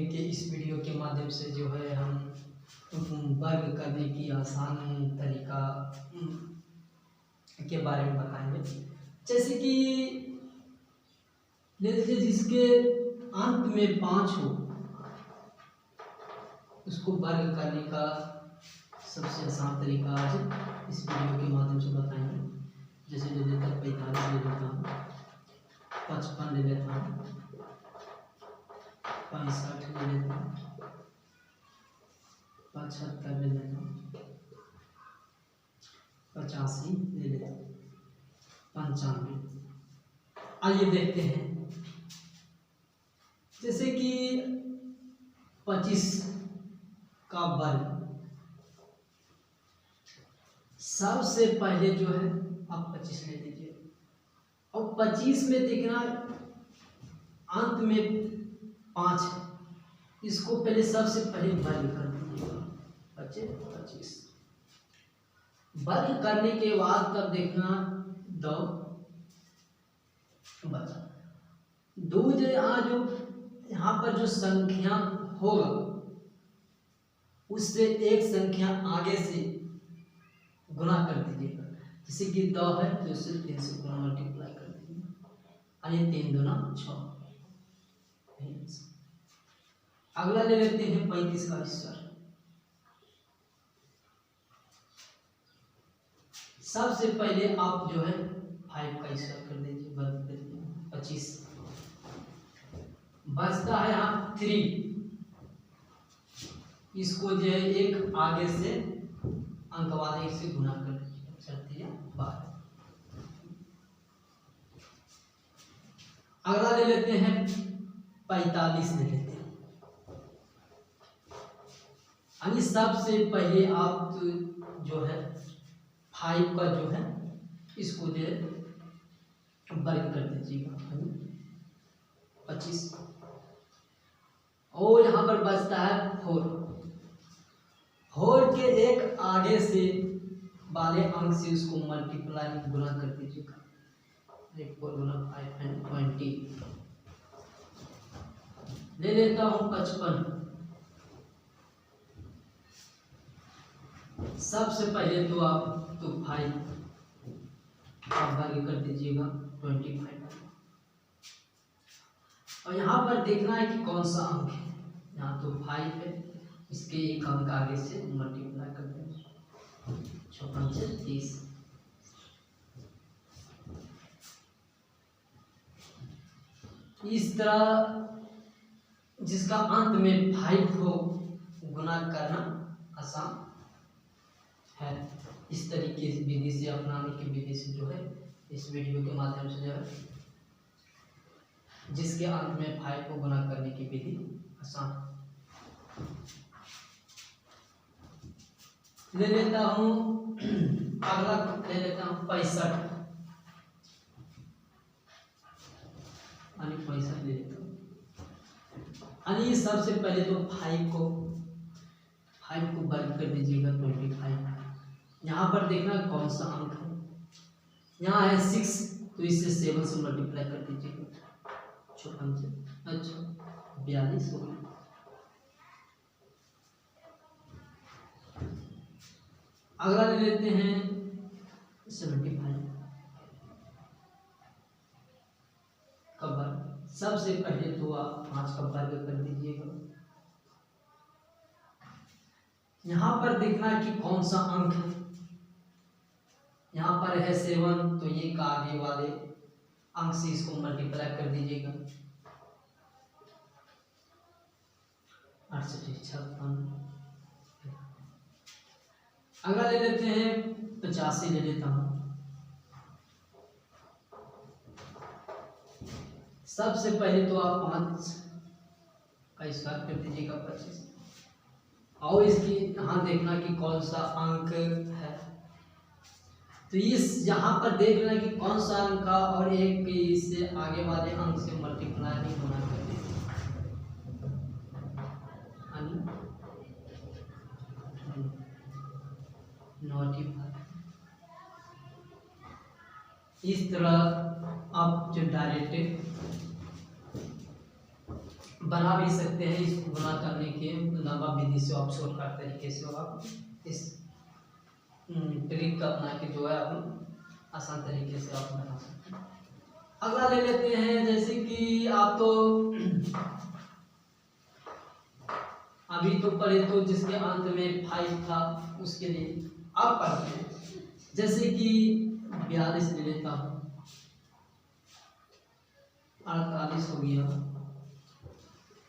कि इस वीडियो के माध्यम से जो है हम वर्ग करने की आसान तरीका के बारे में बताएंगे। जैसे कि ले लीजिए जिसके अंत में 5 हो उसको वर्ग करने का सबसे आसान तरीका आज इस वीडियो के माध्यम से बताएंगे। जैसे ले लेता 45 ले लेता हूँ, 55 ले लेता हूँ, 65 ले लेता हूँ, 75 ले लेता हूँ, 85 ले लेता हूँ, 95। आइए देखते हैं। जैसे कि 25 का वर्ग, सबसे पहले जो है आप 25 ले लीजिए और 25 में देखना अंत में 5 है, इसको पहले सबसे पहले वर्ग कर दीजिएगा। 25 वर्ग करने के बाद तब देखना 2 बचा। 2 जो यहाँ पर जो संख्या होगा उससे एक संख्या आगे से गुना कर दीजिएगा। जैसे कि 2 है तो उससे 3 से गुना मल्टीप्लाई कर दीजिएगा। यानी 3 दूना 6। अगला ले लेते हैं 35 का स्क्वायर। सबसे पहले आप जो है 5 का स्क्वायर कर दीजिए, वर्ग कर दीजिए। 25 बचता है यहाँ 3, इसको जो है एक आगे से अंक वाले से गुना कर दीजिए। 12। अगला ले लेते हैं 45 ले लेते हैं। यानी सबसे पहले आप जो है 5 का जो है इसको जो है वर्ग कर दीजिएगा। 25 और यहाँ पर बचता है 4 के एक आगे से वाले अंक से उसको मल्टीप्लाई गुना कर दीजिएगा। 4 गुना 5 and 20। ले लेता हूँ 55। सबसे पहले तो आप 5 आप वर्ग कर दीजिएगा 25। और यहाँ पर देखना है कि कौन सा अंक है। यहाँ तो 5 है, इसके एक अंक आगे से मल्टीप्लाई कर देंगे। 56 से 30। इस तरह जिसका अंत में 5 हो गुना करना आसान है। इस तरीके से विधि से अपनाने की विधि से जो है इस वीडियो के माध्यम से जो है जिसके अंत में 5 को गुना करने की विधि आसान। ले लेता हूँ अगला ले लेता हूँ 65। 65 ले लेता हूँ। सबसे पहले तो 5 को वर्ग कर दीजिएगा 25। यहाँ पर देखना कौन सा अंक है। यहाँ है 6 तो इससे 7 से मल्टीप्लाई कर दीजिएगा। 56 से 42 हो गया। अगला ले लेते हैं 75 का वर्ग। सबसे पहले तो आप 5 का वर्ग कर दीजिएगा। यहाँ पर देखना कि कौन सा अंक है। यहाँ पर है 7 तो ये का आगे वाले अंक से इसको मल्टीप्लाई कर दीजिएगा। 58। अगला ले लेते हैं 85 ले लेता हूँ। सबसे पहले तो आप 5 का स्क्वायर कर दीजिएगा 25 और इसकी यहाँ देखना कि कौन सा अंक है। तो इस यहाँ पर देखना कि कौन सा अंक का और एक इससे आगे वाले अंक से मल्टीप्लाई नहीं होना कर दीजिए। 95। इस तरह आप जो डायरेक्ट बना भी सकते हैं। इसको गुना करने के लंबा विधि से आप शॉर्टकट तरीके से आप इस ट्रिक का अपना के जो है आप आसान तरीके से आप बना सकते हैं। अगला ले लेते हैं, जैसे कि आप तो अभी तो पढ़े तो जिसके अंत में 5 था उसके लिए आप पढ़ते हैं। जैसे कि 42 ले लेता हूँ, 48 हो गया,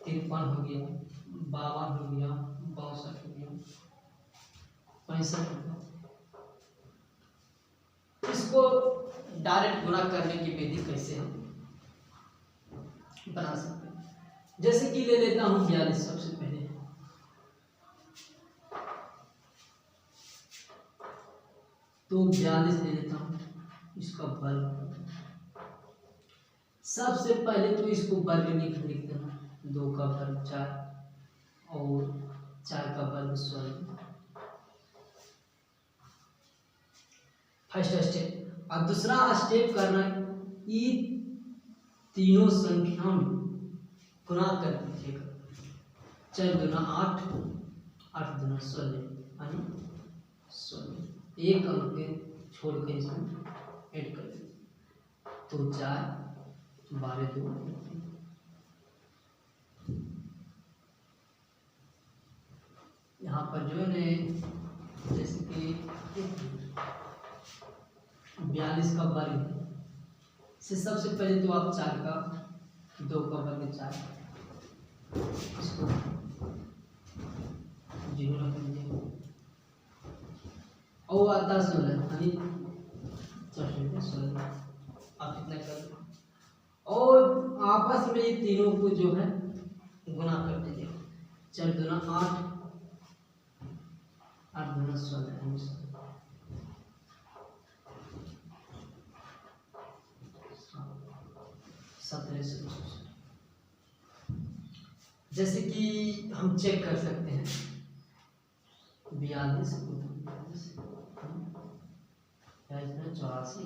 53 हो गया, 52 हो गया, 62 हो गया, 65 हो गया। इसको डायरेक्ट गुणा करने की विधि कैसे हम बना सकते हैं। जैसे कि ले लेता हूँ 42 सबसे पहले, तो 42 ले लेता हूँ, इसका वर्ग। सबसे पहले तो इसको वर्ग लिख देना, 2 का वर्ग 4 और 4 का वर्ग 16, फर्स्ट स्टेप। और दूसरा स्टेप करना, ये तीनों संख्या में गुणा कर दीजिएगा। 4 दूना 8, 8 दूना 16 यानी 16। एक अंक छोड़ के इसमें ऐड कर दीजिए, तो 4 12 2। यहाँ पर जो है जैसे कि 42 का वर्ग से सबसे पहले तो आप 4 का 2 का वर्ग 4, इसको 0 रख लीजिए, और आता 16 यानी 16 आप इतना कर दो, और आपस में ये तीनों को जो है गुना कर दीजिए। 4 दूना 8, 8 दूना 16, 17। जैसे कि हम चेक कर सकते हैं, 42 84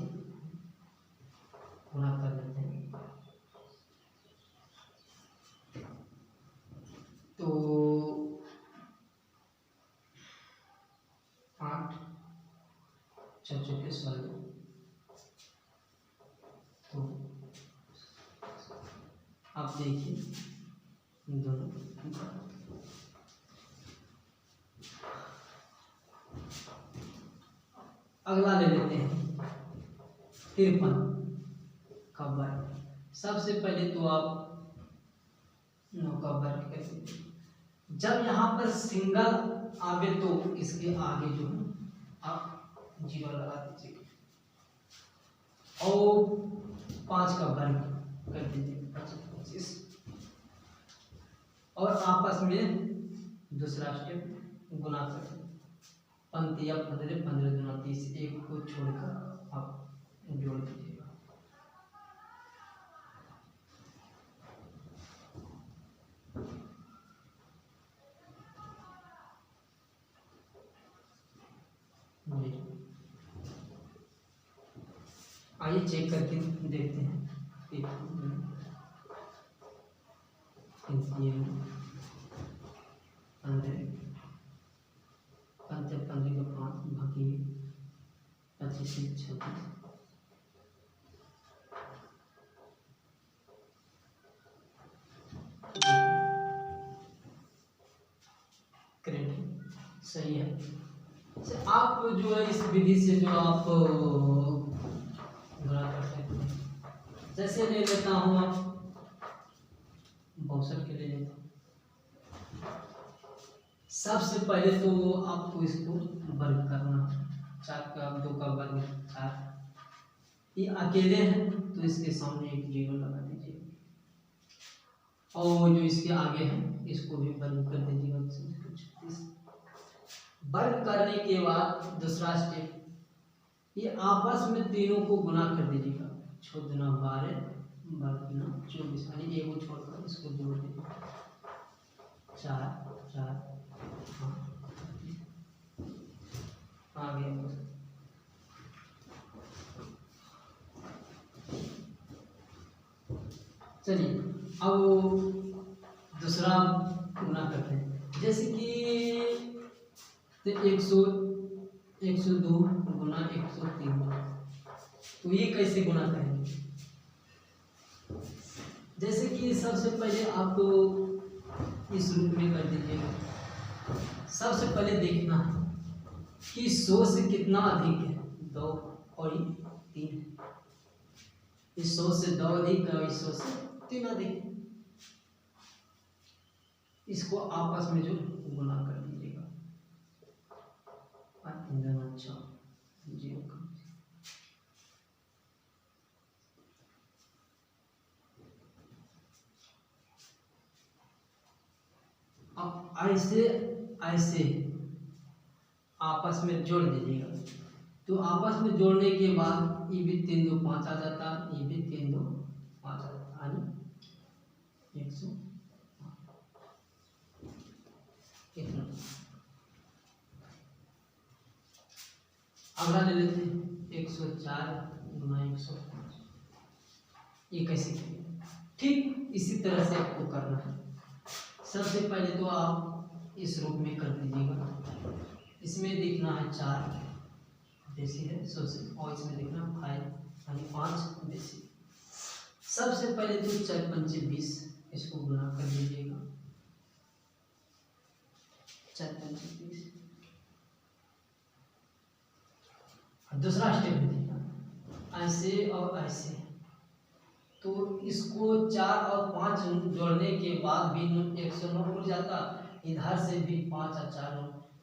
गुणा कर लेते हैं, तो 8 4 चौके 16, तो आप देखिए दोनों। अगला ले लेते हैं 53 का वर्ग। सबसे पहले तो आप 9 का वर्ग कर दीजिए। जब यहाँ पर सिंगल आवे तो इसके आगे जो है आप 0 लगा दीजिए, और 5 का वर्ग कर दीजिए 25, और आपस में दूसरा स्टेप गुना कर, 15 15 15 दूना 30, एक को छोड़कर आप जोड़ दीजिएगा। आइए चेक करके देखते हैं। 15 का 5 बाकी 25 से 26, करेक्ट सही है। आप जो है इस विधि से जो आप गुणा कर सकते हैं। जैसे ले लेता हूँ आप 62 के ले लेता हूँ। सबसे पहले तो आपको इसको वर्ग करना, 4 का 2 का वर्ग 4, ये अकेले हैं तो इसके सामने एक 0 लगा दीजिए, और जो इसके आगे है इसको भी वर्ग कर दीजिएगा। वर्ग करने के बाद दूसरा स्टेप, ये आपस में तीनों को गुना कर दीजिएगा। 6 दूना 12, 12 दूना 24, यानी एक को छोड़कर इसको जोड़ दीजिए, 4 4 आ गया। चलिए अब दूसरा गुना करते हैं, जैसे कि तो 102 गुना 103, तो ये कैसे गुना करेंगे? जैसे कि सबसे पहले आप तो इस रूप में कर दीजिएगा। सबसे पहले देखना है कि 100 से कितना अधिक है, 2 और 3 है। इस 100 से 2 अधिक है और इस 100 से 3 अधिक है। इसको आपस में जो गुना कर दीजिएगा, अच्छा 0 का। अब ऐसे ऐसे आपस में जोड़ दीजिएगा। तो आपस में जोड़ने के बाद ये भी 3 2 5 आ जाता, ये भी 3 2 5 आ जाता, यानी 100 इतना। अगला ले लेते हैं 104 गुना 105। ये कैसे करेंगे? ठीक इसी तरह से आपको करना है। सबसे पहले तो आप इस रूप में कर दीजिएगा। इसमें देखना है 4 बेसी है 100 से, और इसमें देखना 5 यानी 5 बेसी। सबसे पहले तो 4 पंचे 20, इसको गुना कर दीजिएगा। 4 पंचे 20। दूसरा स्टेप देखिए, ऐसे और ऐसे, तो इसको 4 और 5 जोड़ने के बाद भी 109 हो जाता। इधर से भी 5 और 4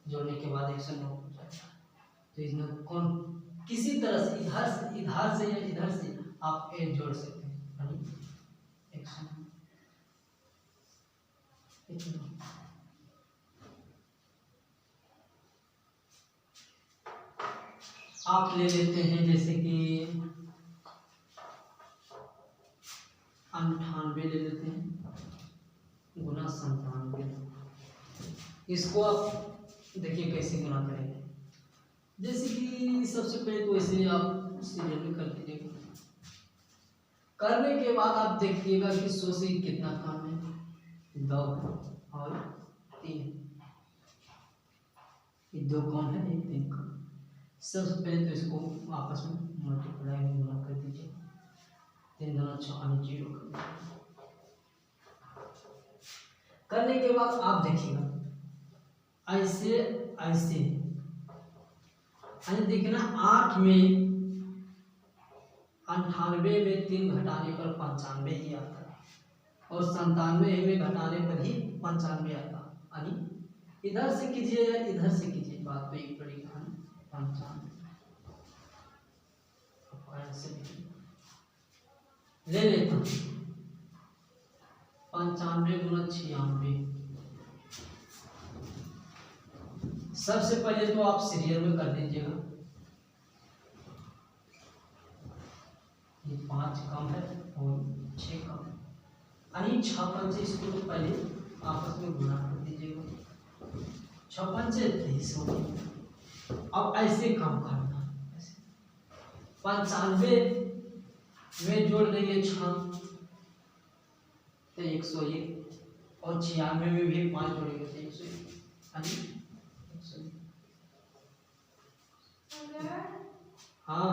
जोड़ने के बाद 109 हो जाता। तो इसमें कौन किसी तरह से इधर से या इधर से आप ए जोड़ सकते हैं, यानी 109 इतना। आप ले लेते हैं जैसे कि 98 ले लेते हैं गुना 97। इसको आप देखिए कैसे गुना करेंगे। जैसे कि सबसे पहले तो ऐसे आप सीरियल में कर दीजिएगा। करने के बाद आप देखिएगा कि 100 से कितना कम है, 2 और 3। ये 2 कम है, ये 3 कम। सबसे पहले तो इसको आपस में मल्टीप्लाई में गुना कर दीजिए। 3 2 6 और 0 करने के बाद आप देखिएगा ऐसे ऐसे देखना 8 में 98 में 3 घटाने पर 95 ही आता है, और 97 में घटाने पर ही 95 आता। यानी इधर से कीजिए या इधर से कीजिए, बात तो एक पड़ेगी। 95 ले लेता हूँ 95 गुना 96। सबसे पहले तो आप सीरियल में कर दीजिएगा। ये 5 कम है और 6 कम है, यानी 6 पंचे इसको तो पहले आपस में गुना कर दीजिएगा। 6 पंचे 30 हो गए। अब ऐसे काम करना, 95 में जोड़ देंगे 6 तो 101, और 96 में भी 5 जोड़ेंगे तो 101, यानी 101। हाँ